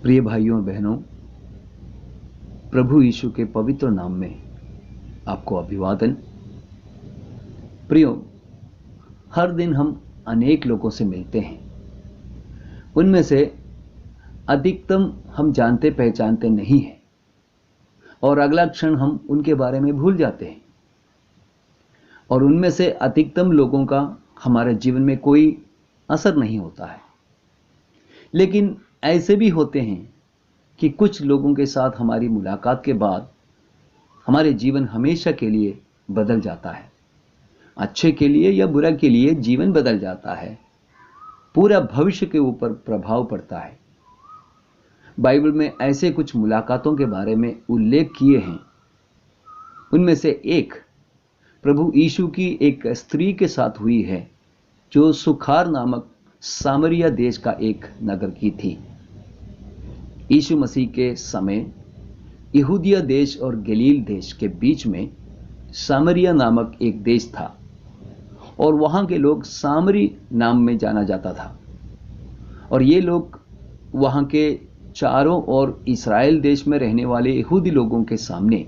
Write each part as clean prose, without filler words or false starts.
प्रिय भाइयों और बहनों, प्रभु यीशु के पवित्र नाम में आपको अभिवादन। प्रियो, हर दिन हम अनेक लोगों से मिलते हैं। उनमें से अधिकतम हम जानते पहचानते नहीं हैं और अगला क्षण हम उनके बारे में भूल जाते हैं। और उनमें से अधिकतम लोगों का हमारे जीवन में कोई असर नहीं होता है। लेकिन ऐसे भी होते हैं कि कुछ लोगों के साथ हमारी मुलाकात के बाद हमारे जीवन हमेशा के लिए बदल जाता है। अच्छे के लिए या बुरा के लिए जीवन बदल जाता है। पूरा भविष्य के ऊपर प्रभाव पड़ता है। बाइबल में ऐसे कुछ मुलाकातों के बारे में उल्लेख किए हैं। उनमें से एक प्रभु यीशु की एक स्त्री के साथ हुई है, जो सुखार नामक सामरिया देश का एक नगर की थी। यीशु मसीह के समय यहूदिया देश और गलील देश के बीच में सामरिया नामक एक देश था और वहां के लोग सामरी नाम में जाना जाता था। और ये लोग वहां के चारों ओर इस्राएल देश में रहने वाले यहूदी लोगों के सामने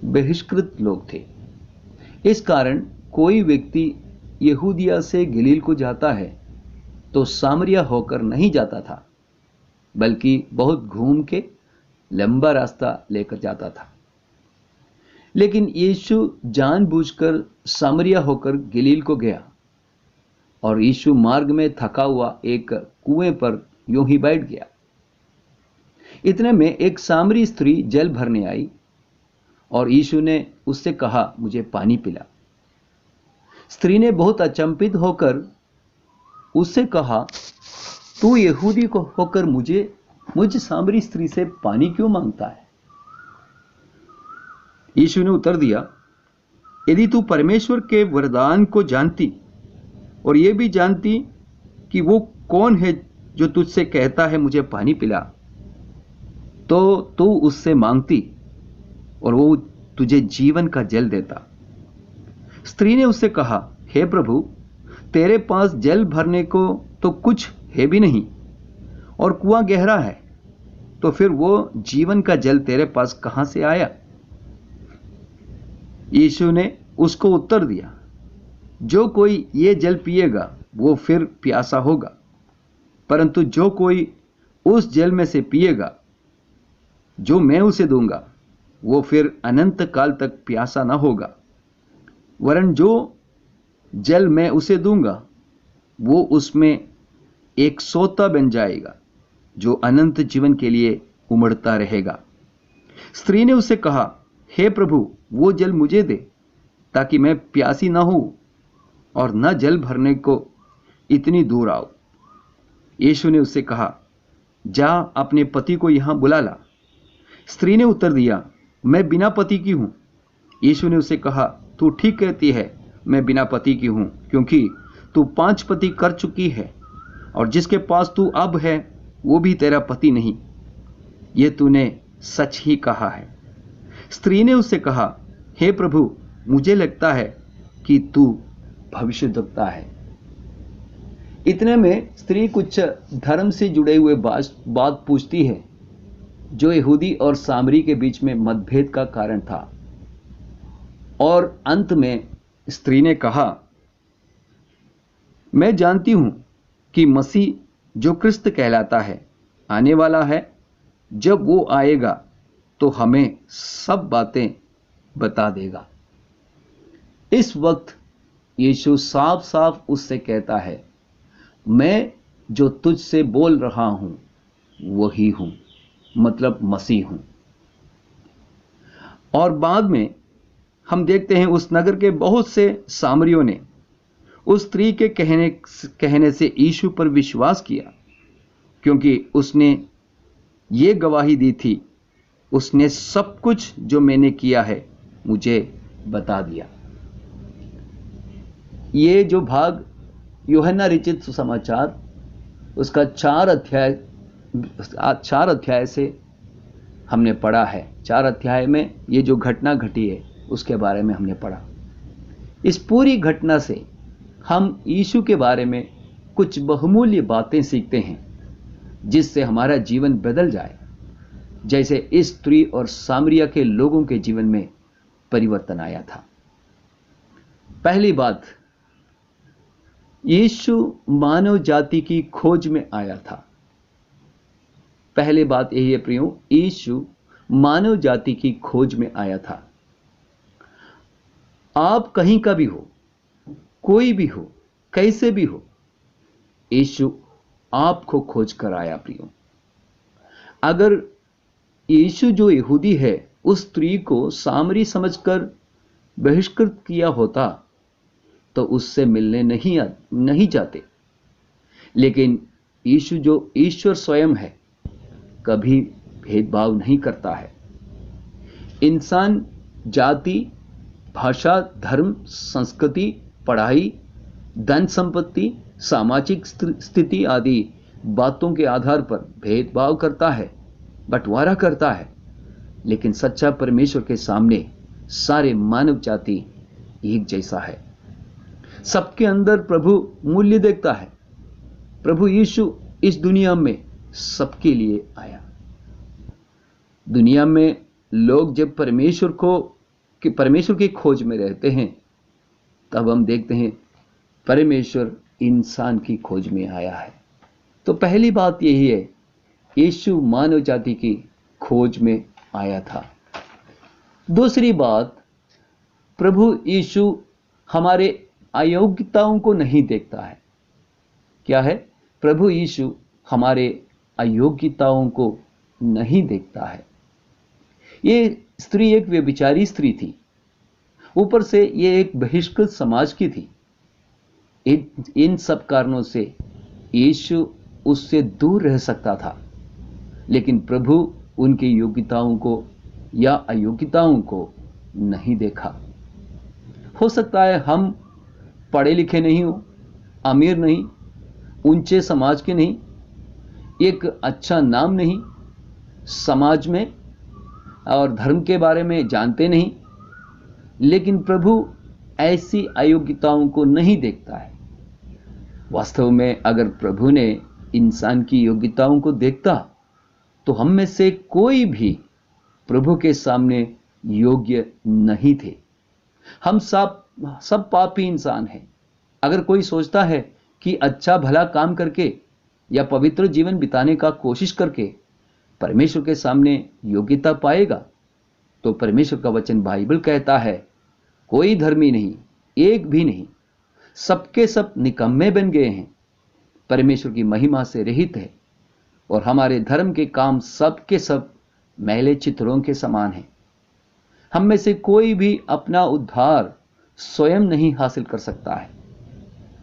बहिष्कृत लोग थे। इस कारण कोई व्यक्ति यहूदिया से गलील को जाता है तो सामरिया होकर नहीं जाता था, बल्कि बहुत घूम के लंबा रास्ता लेकर जाता था। लेकिन यीशु जानबूझकर सामरिया होकर गलील को गया और यीशु मार्ग में थका हुआ एक कुएं पर यूं ही बैठ गया। इतने में एक सामरी स्त्री जल भरने आई और यीशु ने उससे कहा, मुझे पानी पिला। स्त्री ने बहुत अचंभित होकर उससे कहा, तू यहूदी को होकर मुझ सामरी स्त्री से पानी क्यों मांगता है? यीशु ने उत्तर दिया, यदि तू परमेश्वर के वरदान को जानती और यह भी जानती कि वो कौन है जो तुझसे कहता है मुझे पानी पिला, तो तू उससे मांगती और वो तुझे जीवन का जल देता। स्त्री ने उससे कहा, हे प्रभु, तेरे पास जल भरने को तो कुछ है भी नहीं और कुआं गहरा है, तो फिर वो जीवन का जल तेरे पास कहां से आया? यीशु ने उसको उत्तर दिया, जो कोई ये जल पिएगा वो फिर प्यासा होगा, परंतु जो कोई उस जल में से पिएगा जो मैं उसे दूंगा, वो फिर अनंत काल तक प्यासा ना होगा, वरन जो जल मैं उसे दूंगा वो उसमें एक सोता बन जाएगा, जो अनंत जीवन के लिए उमड़ता रहेगा। स्त्री ने उससे कहा, हे प्रभु, वो जल मुझे दे, ताकि मैं प्यासी ना हूं और न जल भरने को इतनी दूर आऊं। यीशु ने उससे कहा, जा अपने पति को यहां बुला ला। स्त्री ने उत्तर दिया, मैं बिना पति की हूं। यीशु ने उससे कहा, तू ठीक कहती है, मैं बिना पति की हूं, क्योंकि तू 5 पति कर चुकी है और जिसके पास तू अब है वो भी तेरा पति नहीं। ये तूने सच ही कहा है। स्त्री ने उससे कहा, हे प्रभु, मुझे लगता है कि तू भविष्यद्वक्ता है। इतने में स्त्री कुछ धर्म से जुड़े हुए बात पूछती है, जो यहूदी और सामरी के बीच में मतभेद का कारण था। और अंत में स्त्री ने कहा, मैं जानती हूं कि मसीह जो क्रिस्त कहलाता है आने वाला है। जब वो आएगा तो हमें सब बातें बता देगा। इस वक्त यीशु साफ साफ उससे कहता है, मैं जो तुझसे बोल रहा हूं वही हूं, मतलब मसीह हूं। और बाद में हम देखते हैं उस नगर के बहुत से सामरियों ने उस स्त्री के कहने से यीशु पर विश्वास किया, क्योंकि उसने ये गवाही दी थी, उसने सब कुछ जो मैंने किया है मुझे बता दिया। ये जो भाग यूहन्ना रचित सुसमाचार उसका 4 अध्याय से हमने पढ़ा है। 4 अध्याय में ये जो घटना घटी है उसके बारे में हमने पढ़ा। इस पूरी घटना से हम यीशु के बारे में कुछ बहुमूल्य बातें सीखते हैं। जिससे हमारा जीवन बदल जाए, जैसे इस स्त्री और सामरिया के लोगों के जीवन में परिवर्तन आया था। पहली बात, यीशु मानव जाति की खोज में आया था। पहली बात यही है प्रियो, यीशु मानव जाति की खोज में आया था। आप कहीं का भी हो, कोई भी हो, कैसे भी हो, यीशु आपको खोज कर आया प्रियो। अगर यीशु जो यहूदी है उस स्त्री को सामरी समझकर बहिष्कृत किया होता तो उससे मिलने नहीं जाते, लेकिन यीशु जो ईश्वर स्वयं है कभी भेदभाव नहीं करता है। इंसान जाति, भाषा, धर्म, संस्कृति, पढ़ाई, धन संपत्ति, सामाजिक स्थिति आदि बातों के आधार पर भेदभाव करता है, बंटवारा करता है, लेकिन सच्चा परमेश्वर के सामने सारे मानव जाति एक जैसा है। सबके अंदर प्रभु मूल्य देखता है। प्रभु यीशु इस दुनिया में सबके लिए आया। दुनिया में लोग जब परमेश्वर की खोज में रहते हैं, तब हम देखते हैं परमेश्वर इंसान की खोज में आया है। तो पहली बात यही है, यीशु मानव जाति की खोज में आया था। दूसरी बात, प्रभु यीशु हमारे अयोग्यताओं को नहीं देखता है। क्या है? प्रभु यीशु हमारे अयोग्यताओं को नहीं देखता है। ये स्त्री एक व्यभिचारी स्त्री थी, ऊपर से ये एक बहिष्कृत समाज की थी। इन सब कारणों से यीशु उससे दूर रह सकता था, लेकिन प्रभु उनकी योग्यताओं को या अयोग्यताओं को नहीं देखा। हो सकता है हम पढ़े लिखे नहीं हो, अमीर नहीं, ऊंचे समाज के नहीं, एक अच्छा नाम नहीं, समाज में और धर्म के बारे में जानते नहीं, लेकिन प्रभु ऐसी अयोग्यताओं को नहीं देखता है। वास्तव में अगर प्रभु ने इंसान की योग्यताओं को देखता तो हम में से कोई भी प्रभु के सामने योग्य नहीं थे। हम सब पापी इंसान हैं। अगर कोई सोचता है कि अच्छा भला काम करके या पवित्र जीवन बिताने का कोशिश करके परमेश्वर के सामने योग्यता पाएगा, तो परमेश्वर का वचन बाइबल कहता है कोई धर्मी नहीं, एक भी नहीं, सबके सब निकम्मे बन गए हैं, परमेश्वर की महिमा से रहित है और हमारे धर्म के काम सब के सब मैले चित्रों के समान हैं। हम में से कोई भी अपना उद्धार स्वयं नहीं हासिल कर सकता है।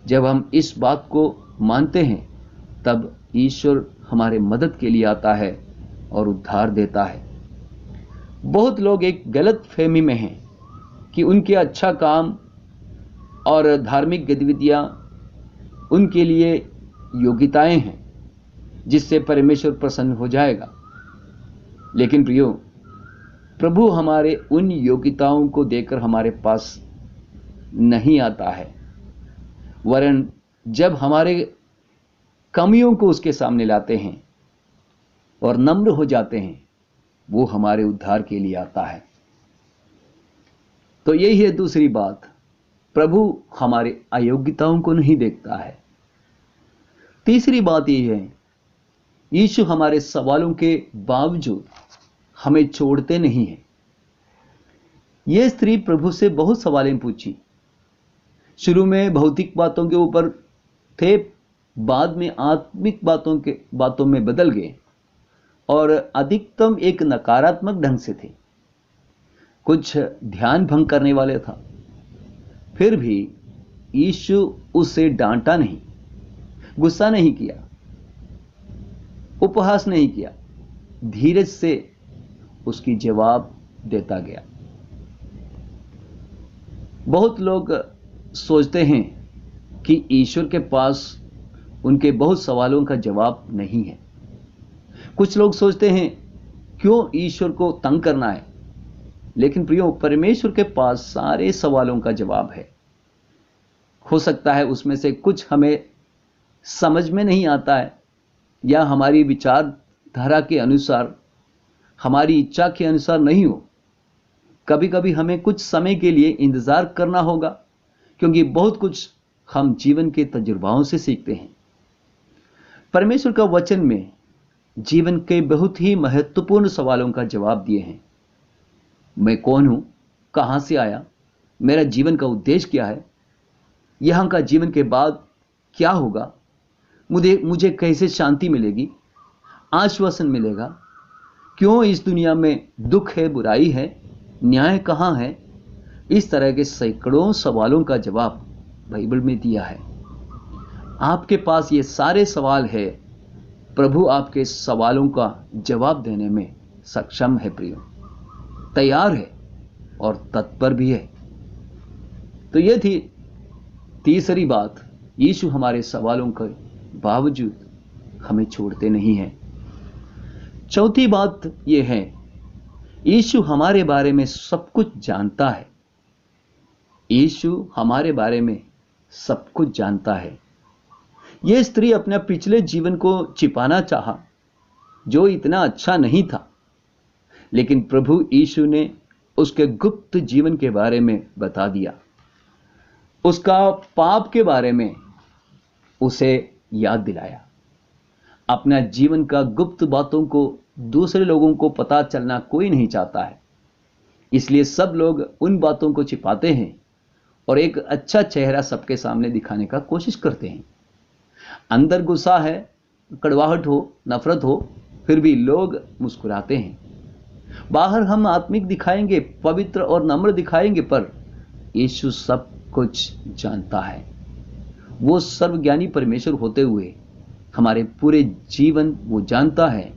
जब हम इस बात को मानते हैं, तब ईश्वर हमारे मदद के लिए आता है और उद्धार देता है। बहुत लोग एक गलत फहमी में हैं कि उनके अच्छा काम और धार्मिक गतिविधियां उनके लिए योग्यताएं हैं जिससे परमेश्वर प्रसन्न हो जाएगा। लेकिन प्रियो, प्रभु हमारे उन योग्यताओं को देकर हमारे पास नहीं आता है, वरन जब हमारे कमियों को उसके सामने लाते हैं और नम्र हो जाते हैं, वो हमारे उद्धार के लिए आता है। तो यही है दूसरी बात, प्रभु हमारे अयोग्यताओं को नहीं देखता है। तीसरी बात यह है, यीशु हमारे सवालों के बावजूद हमें छोड़ते नहीं हैं। यह स्त्री प्रभु से बहुत सवालें पूछी। शुरू में भौतिक बातों के ऊपर थे, बाद में आत्मिक बातों में बदल गए और अधिकतम एक नकारात्मक ढंग से थे। कुछ ध्यान भंग करने वाले था। फिर भी यीशु उसे डांटा नहीं, गुस्सा नहीं किया, उपहास नहीं किया, धीरज से उसकी जवाब देता गया। बहुत लोग सोचते हैं कि ईश्वर के पास उनके बहुत सवालों का जवाब नहीं है। कुछ लोग सोचते हैं क्यों ईश्वर को तंग करना है, लेकिन प्रियो, परमेश्वर के पास सारे सवालों का जवाब है। हो सकता है उसमें से कुछ हमें समझ में नहीं आता है, या हमारी विचारधारा के अनुसार, हमारी इच्छा के अनुसार नहीं हो। कभी कभी हमें कुछ समय के लिए इंतजार करना होगा, क्योंकि बहुत कुछ हम जीवन के तजुर्बाओं से सीखते हैं। परमेश्वर का वचन में जीवन के बहुत ही महत्वपूर्ण सवालों का जवाब दिए हैं। मैं कौन हूं, कहां से आया, मेरा जीवन का उद्देश्य क्या है, यहां का जीवन के बाद क्या होगा, मुझे कैसे शांति मिलेगी, आश्वासन मिलेगा, क्यों इस दुनिया में दुख है, बुराई है, न्याय कहां है। इस तरह के सैकड़ों सवालों का जवाब बाइबल में दिया है। आपके पास ये सारे सवाल है। प्रभु आपके सवालों का जवाब देने में सक्षम है प्रियो, तैयार है और तत्पर भी है। तो यह थी तीसरी बात, यीशु हमारे सवालों के बावजूद हमें छोड़ते नहीं है। चौथी बात यह है, यीशु हमारे बारे में सब कुछ जानता है। यीशु हमारे बारे में सब कुछ जानता है। यह स्त्री अपने पिछले जीवन को छिपाना चाहा, जो इतना अच्छा नहीं था, लेकिन प्रभु यीशु ने उसके गुप्त जीवन के बारे में बता दिया। उसका पाप के बारे में उसे याद दिलाया। अपना जीवन का गुप्त बातों को दूसरे लोगों को पता चलना कोई नहीं चाहता है, इसलिए सब लोग उन बातों को छिपाते हैं और एक अच्छा चेहरा सबके सामने दिखाने का कोशिश करते हैं। अंदर गुस्सा है, कड़वाहट हो, नफरत हो, फिर भी लोग मुस्कुराते हैं। बाहर हम आत्मिक दिखाएंगे, पवित्र और नम्र दिखाएंगे, पर यीशु सब कुछ जानता है। वो सर्वज्ञानी परमेश्वर होते हुए हमारे पूरे जीवन वो जानता है।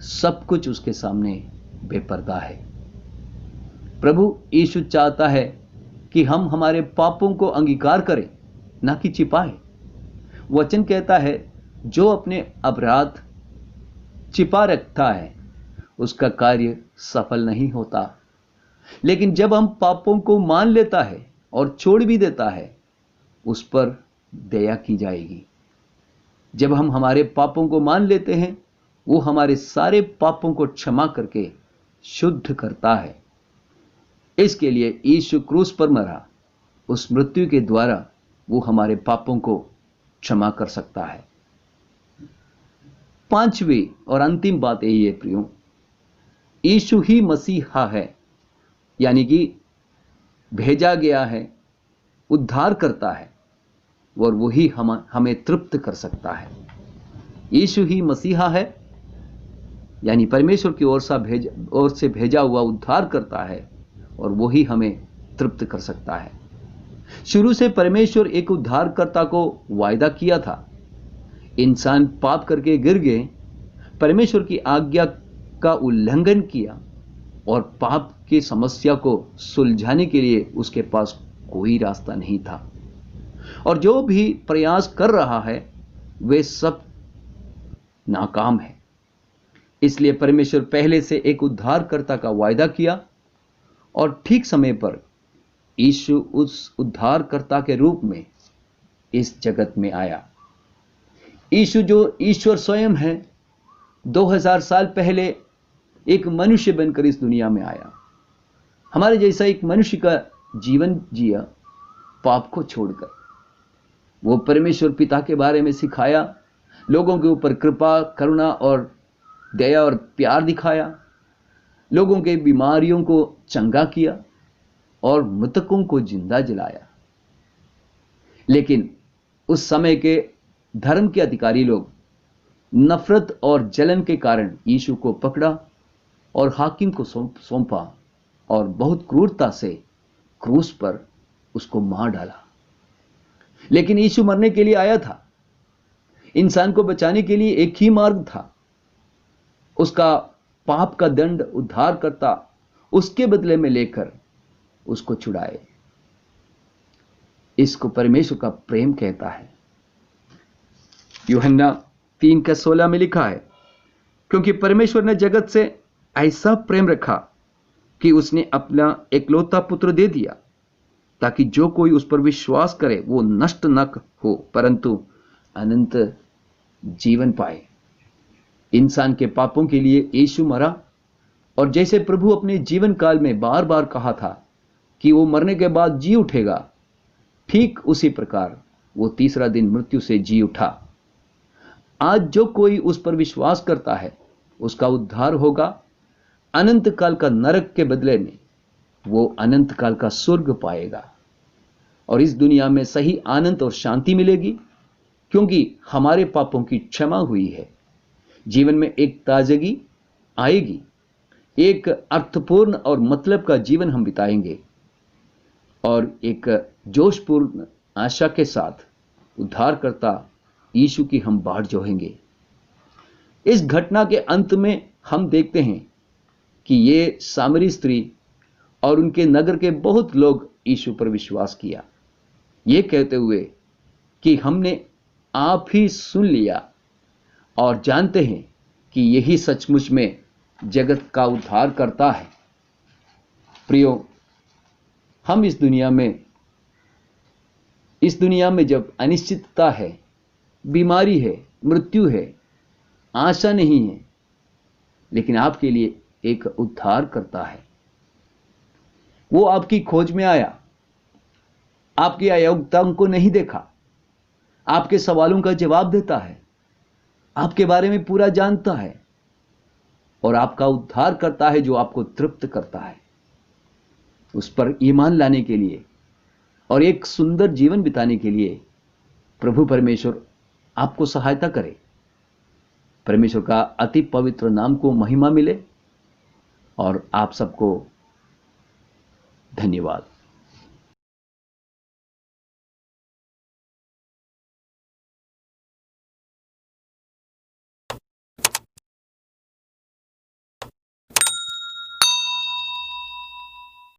सब कुछ उसके सामने बेपर्दा है। प्रभु यीशु चाहता है कि हम हमारे पापों को अंगीकार करें, ना कि छिपाएं। वचन कहता है, जो अपने अपराध छिपा रखता है उसका कार्य सफल नहीं होता, लेकिन जब हम पापों को मान लेता है और छोड़ भी देता है, उस पर दया की जाएगी। जब हम हमारे पापों को मान लेते हैं, वो हमारे सारे पापों को क्षमा करके शुद्ध करता है। इसके लिए यीशु क्रूस पर मरा। उस मृत्यु के द्वारा वो हमारे पापों को क्षमा कर सकता है। पांचवी और अंतिम बात यही है प्रियो, यीशु ही मसीहा है, यानी कि भेजा गया है, उद्धार करता है और वही हमें तृप्त कर सकता है। यीशु ही मसीहा है, यानी परमेश्वर की ओर से भेजा हुआ उद्धार करता है और वही हमें तृप्त कर सकता है। शुरू से परमेश्वर एक उद्धारकर्ता को वायदा किया था। इंसान पाप करके गिर गए, परमेश्वर की आज्ञा का उल्लंघन किया और पाप की समस्या को सुलझाने के लिए उसके पास कोई रास्ता नहीं था। और जो भी प्रयास कर रहा है वे सब नाकाम है। इसलिए परमेश्वर पहले से एक उद्धारकर्ता का वायदा किया और ठीक समय पर यीशु उस उद्धारकर्ता के रूप में इस जगत में आया। यीशु जो ईश्वर स्वयं है, 2000 साल पहले एक मनुष्य बनकर इस दुनिया में आया। हमारे जैसा एक मनुष्य का जीवन जिया, पाप को छोड़कर। वो परमेश्वर पिता के बारे में सिखाया, लोगों के ऊपर कृपा, करुणा और दया और प्यार दिखाया, लोगों के बीमारियों को चंगा किया और मृतकों को जिंदा जलाया। लेकिन उस समय के धर्म के अधिकारी लोग नफरत और जलन के कारण यीशु को पकड़ा और हाकिम को सौंपा और बहुत क्रूरता से क्रूस पर उसको मार डाला। लेकिन यीशु मरने के लिए आया था। इंसान को बचाने के लिए एक ही मार्ग था, उसका पाप का दंड उद्धारकर्ता उसके बदले में लेकर उसको छुड़ाए। इसको परमेश्वर का प्रेम कहता है। यूहन्ना 3:16 में लिखा है, क्योंकि परमेश्वर ने जगत से ऐसा प्रेम रखा कि उसने अपना एकलौता पुत्र दे दिया, ताकि जो कोई उस पर विश्वास करे वो नष्ट न हो परंतु अनंत जीवन पाए। इंसान के पापों के लिए यीशु मरा, और जैसे प्रभु अपने जीवन काल में बार बार कहा था कि वो मरने के बाद जी उठेगा, ठीक उसी प्रकार वो तीसरा दिन मृत्यु से जी उठा। आज जो कोई उस पर विश्वास करता है उसका उद्धार होगा। अनंत काल का नरक के बदले में वो अनंत काल का स्वर्ग पाएगा, और इस दुनिया में सही आनंद और शांति मिलेगी, क्योंकि हमारे पापों की क्षमा हुई है। जीवन में एक ताजगी आएगी, एक अर्थपूर्ण और मतलब का जीवन हम बिताएंगे, और एक जोशपूर्ण आशा के साथ उद्धारकर्ता यीशु की हम बाट जोहेंगे। इस घटना के अंत में हम देखते हैं कि ये सामरी स्त्री और उनके नगर के बहुत लोग यीशु पर विश्वास किया, ये कहते हुए कि हमने आप ही सुन लिया और जानते हैं कि यही सचमुच में जगत का उद्धार करता है। प्रियो, हम इस दुनिया में जब अनिश्चितता है, बीमारी है, मृत्यु है, आशा नहीं है, लेकिन आपके लिए एक उद्धार करता है। वो आपकी खोज में आया, आपकी अयोग्यताओं को नहीं देखा, आपके सवालों का जवाब देता है, आपके बारे में पूरा जानता है, और आपका उद्धार करता है, जो आपको तृप्त करता है। उस पर ईमान लाने के लिए और एक सुंदर जीवन बिताने के लिए प्रभु परमेश्वर आपको सहायता करे। परमेश्वर का अति पवित्र नाम को महिमा मिले, और आप सबको धन्यवाद।